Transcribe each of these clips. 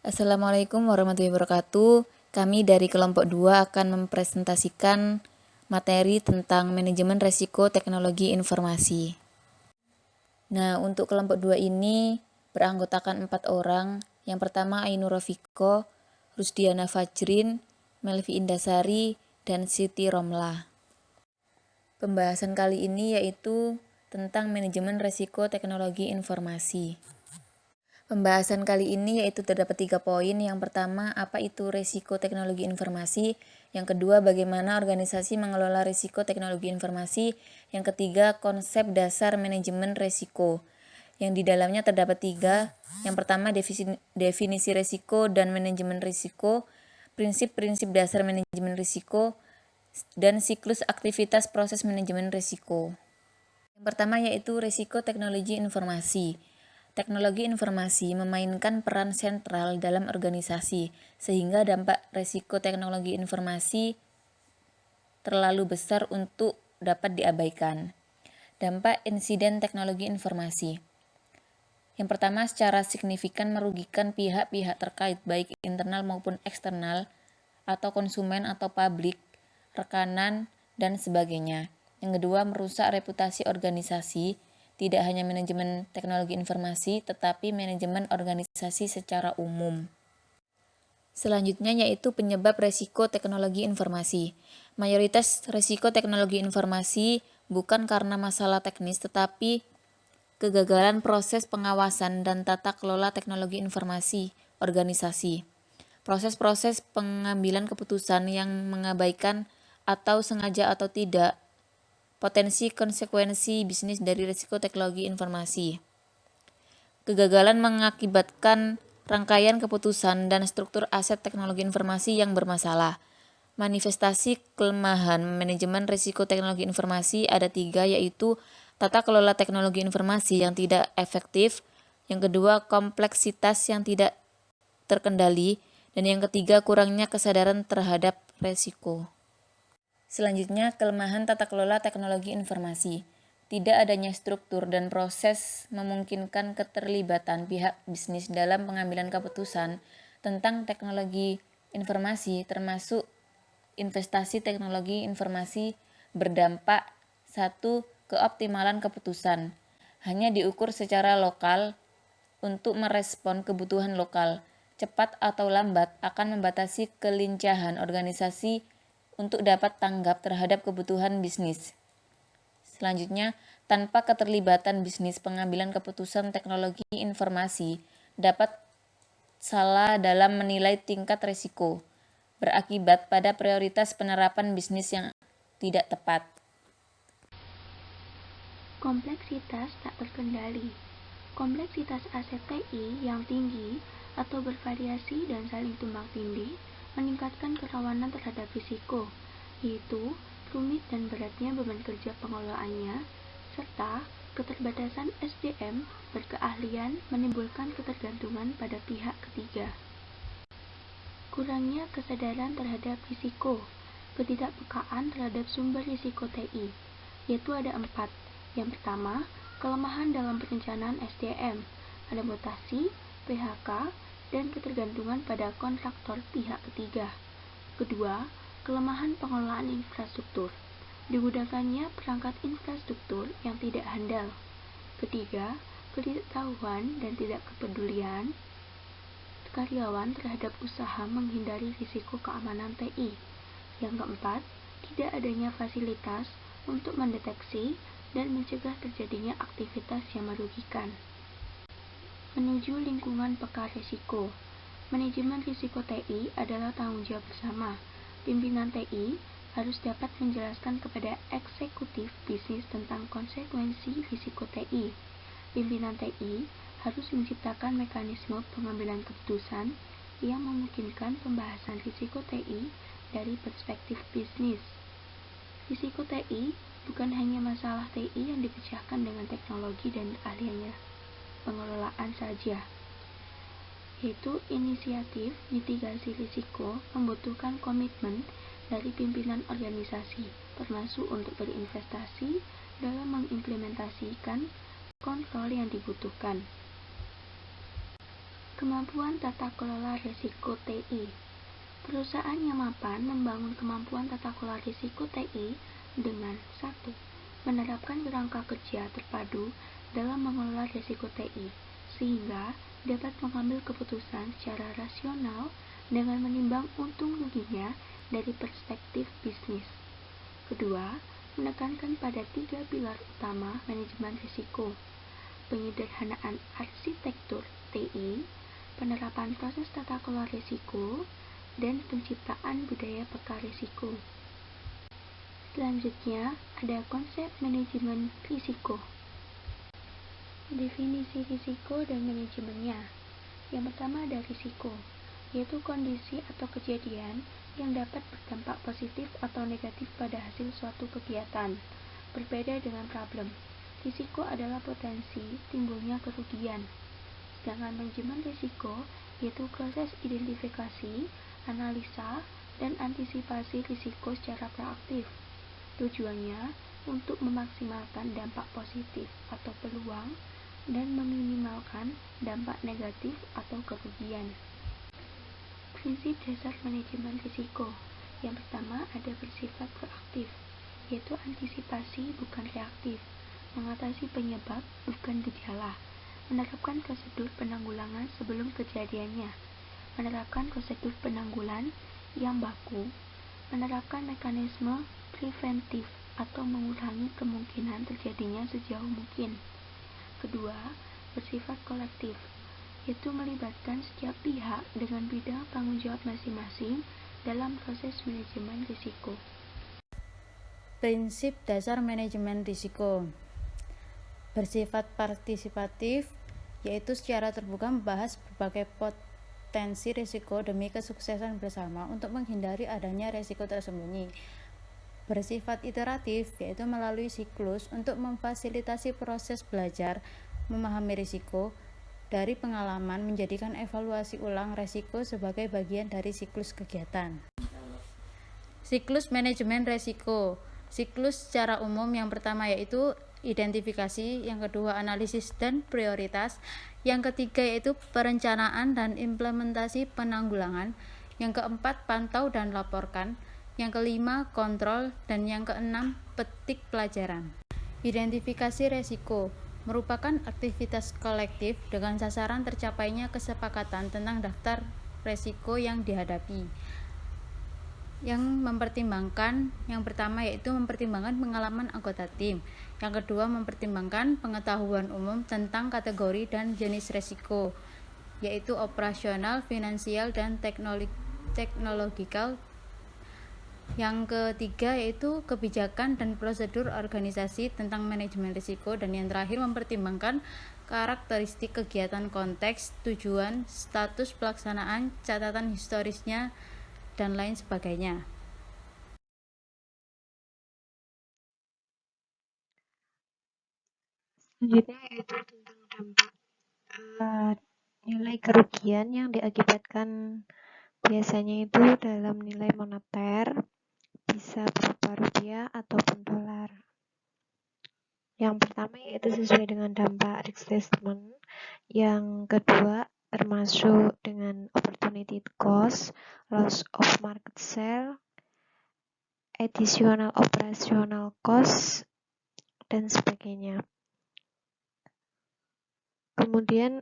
Assalamualaikum warahmatullahi wabarakatuh. Kami dari kelompok 2 akan mempresentasikan materi tentang manajemen resiko teknologi informasi. Nah, untuk kelompok 2 ini beranggotakan 4 orang. Yang pertama Ainur Rofiko, Rusdiana Fajrin, Melvi Indasari, dan Siti Romlah. Pembahasan kali ini yaitu tentang manajemen resiko teknologi informasi. Pembahasan kali ini yaitu terdapat 3 poin. Yang pertama, apa itu risiko teknologi informasi? Yang kedua, bagaimana organisasi mengelola risiko teknologi informasi? Yang ketiga, konsep dasar manajemen risiko, yang di dalamnya terdapat 3. Yang pertama, definisi risiko dan manajemen risiko, prinsip-prinsip dasar manajemen risiko, dan siklus aktivitas proses manajemen risiko. Yang pertama yaitu risiko teknologi informasi. Teknologi informasi memainkan peran sentral dalam organisasi, sehingga dampak risiko teknologi informasi terlalu besar untuk dapat diabaikan. Dampak insiden teknologi informasi. Yang pertama, secara signifikan merugikan pihak-pihak terkait, baik internal maupun eksternal, atau konsumen atau publik, rekanan, dan sebagainya. Yang kedua, merusak reputasi organisasi, tidak hanya manajemen teknologi informasi, tetapi manajemen organisasi secara umum. Selanjutnya yaitu penyebab resiko teknologi informasi. Mayoritas resiko teknologi informasi bukan karena masalah teknis, tetapi kegagalan proses pengawasan dan tata kelola teknologi informasi organisasi. Proses-proses pengambilan keputusan yang mengabaikan atau sengaja atau tidak potensi konsekuensi bisnis dari risiko teknologi informasi. Kegagalan mengakibatkan rangkaian keputusan dan struktur aset teknologi informasi yang bermasalah. Manifestasi kelemahan manajemen risiko teknologi informasi ada 3, yaitu tata kelola teknologi informasi yang tidak efektif, yang kedua kompleksitas yang tidak terkendali, dan yang ketiga kurangnya kesadaran terhadap risiko. Selanjutnya, kelemahan tata kelola teknologi informasi. Tidak adanya struktur dan proses memungkinkan keterlibatan pihak bisnis dalam pengambilan keputusan tentang teknologi informasi, termasuk investasi teknologi informasi berdampak 1. Keoptimalan keputusan hanya diukur secara lokal untuk merespon kebutuhan lokal. Cepat atau lambat akan membatasi kelincahan organisasi untuk dapat tanggap terhadap kebutuhan bisnis. Selanjutnya, tanpa keterlibatan bisnis, pengambilan keputusan teknologi informasi dapat salah dalam menilai tingkat risiko, berakibat pada prioritas penerapan bisnis yang tidak tepat. Kompleksitas tak terkendali. Kompleksitas aset TI yang tinggi atau bervariasi dan saling tumbang tindih meningkatkan kerawanan terhadap risiko, yaitu rumit dan beratnya beban kerja pengelolaannya, serta keterbatasan SDM berkeahlian menimbulkan ketergantungan pada pihak ketiga. Kurangnya kesadaran terhadap risiko, ketidakpekaan terhadap sumber risiko TI, yaitu ada 4. Yang pertama, kelemahan dalam perencanaan SDM, ada mutasi, PHK, dan ketergantungan pada kontraktor pihak ketiga. Kedua, kelemahan pengelolaan infrastruktur, digunakannya perangkat infrastruktur yang tidak handal. Ketiga, ketidaktahuan dan tidak kepedulian karyawan terhadap usaha menghindari risiko keamanan TI. Yang keempat, tidak adanya fasilitas untuk mendeteksi dan mencegah terjadinya aktivitas yang merugikan. Menuju lingkungan peka risiko. Manajemen risiko TI adalah tanggung jawab bersama. Pimpinan TI harus dapat menjelaskan kepada eksekutif bisnis tentang konsekuensi risiko TI. Pimpinan TI harus menciptakan mekanisme pengambilan keputusan yang memungkinkan pembahasan risiko TI dari perspektif bisnis. Risiko TI bukan hanya masalah TI yang dipecahkan dengan teknologi dan keahliannya pengelolaan saja, yaitu inisiatif mitigasi risiko membutuhkan komitmen dari pimpinan organisasi, termasuk untuk berinvestasi dalam mengimplementasikan kontrol yang dibutuhkan. Kemampuan tata kelola risiko TI. Perusahaan yang mapan membangun kemampuan tata kelola risiko TI dengan 1. Menerapkan kerangka kerja terpadu dalam mengelola risiko TI, sehingga dapat mengambil keputusan secara rasional dengan menimbang untung ruginya dari perspektif bisnis. Kedua, menekankan pada 3 pilar utama manajemen risiko: penyederhanaan arsitektur TI, penerapan proses tata kelola risiko, dan penciptaan budaya peka risiko. Selanjutnya, ada konsep manajemen risiko. Definisi risiko dan manajemennya. Yang pertama ada risiko, yaitu kondisi atau kejadian yang dapat berdampak positif atau negatif pada hasil suatu kegiatan. Berbeda dengan problem, risiko adalah potensi timbulnya kerugian. Sedangkan manajemen risiko yaitu proses identifikasi, analisa, dan antisipasi risiko secara proaktif. Tujuannya untuk memaksimalkan dampak positif atau peluang dan meminimalkan dampak negatif atau kerugian. Prinsip dasar manajemen risiko. Yang pertama ada bersifat proaktif, yaitu antisipasi bukan reaktif, mengatasi penyebab bukan gejala, menerapkan prosedur penanggulangan sebelum kejadiannya, menerapkan prosedur penanggulan yang baku, menerapkan mekanisme preventif atau mengurangi kemungkinan terjadinya sejauh mungkin. Kedua, bersifat kolektif, yaitu melibatkan setiap pihak dengan bidang tanggung jawab masing-masing dalam proses manajemen risiko. Prinsip dasar manajemen risiko bersifat partisipatif, yaitu secara terbuka membahas berbagai potensi risiko demi kesuksesan bersama untuk menghindari adanya risiko tersembunyi. Bersifat iteratif, yaitu melalui siklus untuk memfasilitasi proses belajar, memahami risiko, dari pengalaman menjadikan evaluasi ulang risiko sebagai bagian dari siklus kegiatan. Siklus manajemen risiko. Siklus secara umum yang pertama yaitu identifikasi, yang kedua analisis dan prioritas, yang ketiga yaitu perencanaan dan implementasi penanggulangan, yang keempat pantau dan laporkan, yang kelima kontrol, dan yang keenam petik pelajaran. Identifikasi risiko merupakan aktivitas kolektif dengan sasaran tercapainya kesepakatan tentang daftar risiko yang dihadapi, yang mempertimbangkan, yang pertama yaitu mempertimbangkan pengalaman anggota tim, yang kedua mempertimbangkan pengetahuan umum tentang kategori dan jenis risiko, yaitu operasional, finansial, dan teknologikal. Yang ketiga yaitu kebijakan dan prosedur organisasi tentang manajemen risiko, dan yang terakhir mempertimbangkan karakteristik kegiatan, konteks, tujuan, status pelaksanaan, catatan historisnya, dan lain sebagainya. Selanjutnya yaitu tentang dampak nilai kerugian yang diakibatkan, biasanya itu dalam nilai moneter, bisa berupa rupiah ataupun dolar. Yang pertama yaitu sesuai dengan dampak risk assessment. Yang kedua termasuk dengan opportunity cost, loss of market share, additional operational cost, dan sebagainya. Kemudian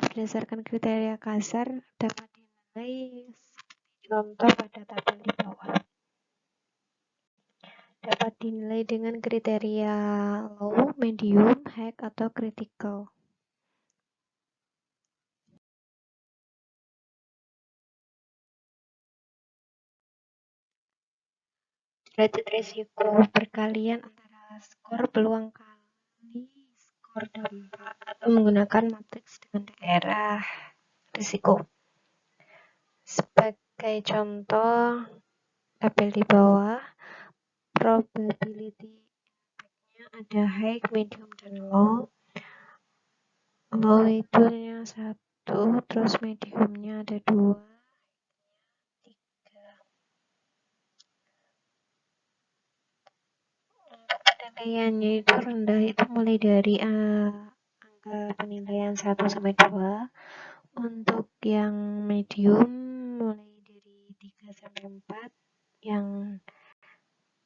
berdasarkan kriteria kasar dapat dinilai contoh pada tabel di bawah. Dapat dinilai dengan kriteria low, medium, high, atau critical. Derajat risiko perkalian antara skor peluang kali skor dampak atau menggunakan matriks dengan daerah risiko. Sebagai contoh tabel di bawah, probability impact-nya ada high, medium, dan low. Low itu nya 1, terus mediumnya ada 2, 3. Untuk penilaiannya itu rendah itu mulai dari angka penilaian 1 sampai 2. Untuk yang medium mulai dari 3 sampai 4, yang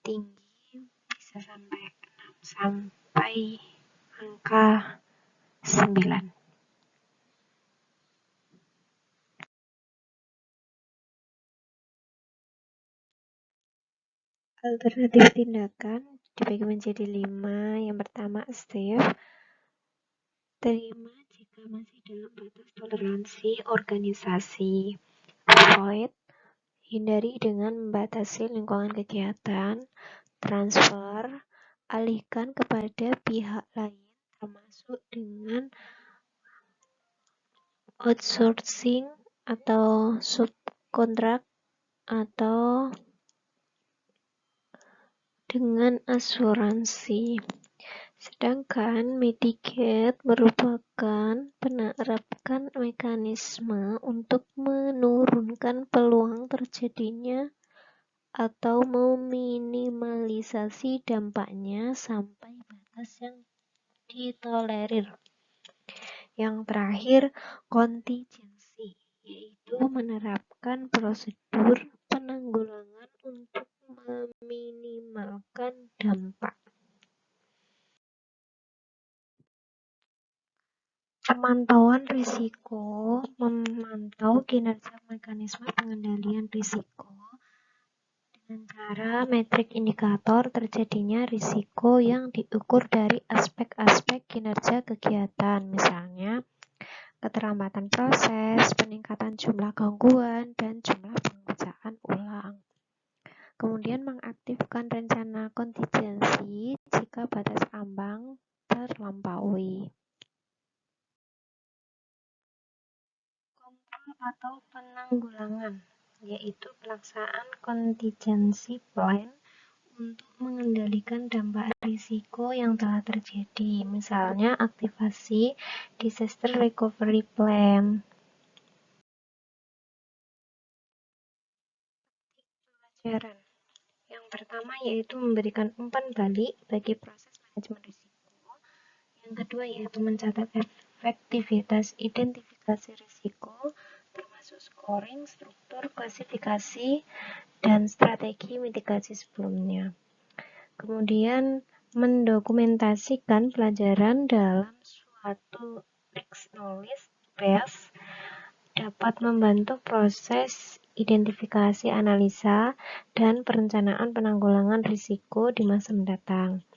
tinggi bisa sampai 6 sampai angka 9. Alternatif tindakan dibagi menjadi 5. Yang pertama, Steve. Terima jika masih dalam batas toleransi organisasi. Avoid. Hindari dengan membatasi lingkungan kegiatan. Transfer. Alihkan kepada pihak lain, termasuk dengan outsourcing atau subkontrak atau dengan asuransi. Sedangkan mitigate merupakan penerapkan mekanisme untuk menurunkan peluang terjadinya atau meminimalisasi dampaknya sampai batas yang ditolerir. Yang terakhir, kontingensi, yaitu menerapkan prosedur penanggulangan untuk meminimalkan dampak. Pemantauan risiko memantau kinerja mekanisme pengendalian risiko dengan cara metrik indikator terjadinya risiko yang diukur dari aspek-aspek kinerja kegiatan, misalnya keterlambatan proses, peningkatan jumlah gangguan, dan jumlah pengerjaan ulang. Kemudian mengaktifkan rencana kontingensi jika batas ambang terlampaui. Kontrol atau penanggulangan, yaitu pelaksanaan contingency plan untuk mengendalikan dampak risiko yang telah terjadi, misalnya aktivasi disaster recovery plan. Pelajaran yang pertama yaitu memberikan umpan balik bagi proses manajemen risiko. Yang kedua yaitu mencatat efektivitas identifikasi risiko, termasuk scoring, struktur, klasifikasi, dan strategi mitigasi sebelumnya. Kemudian mendokumentasikan pelajaran dalam suatu risk knowledge base dapat membantu proses identifikasi, analisa, dan perencanaan penanggulangan risiko di masa mendatang.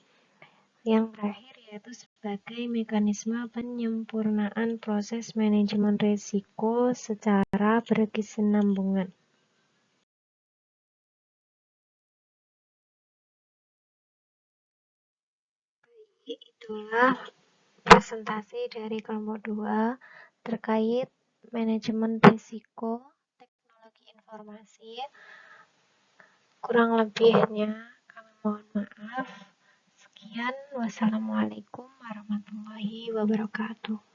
Yang terakhir yaitu sebagai mekanisme penyempurnaan proses manajemen risiko secara berkesinambungan. Itulah presentasi dari kelompok 2 terkait manajemen risiko teknologi informasi. Kurang lebihnya kami mohon maaf. Sekian, wassalamualaikum warahmatullahi wabarakatuh.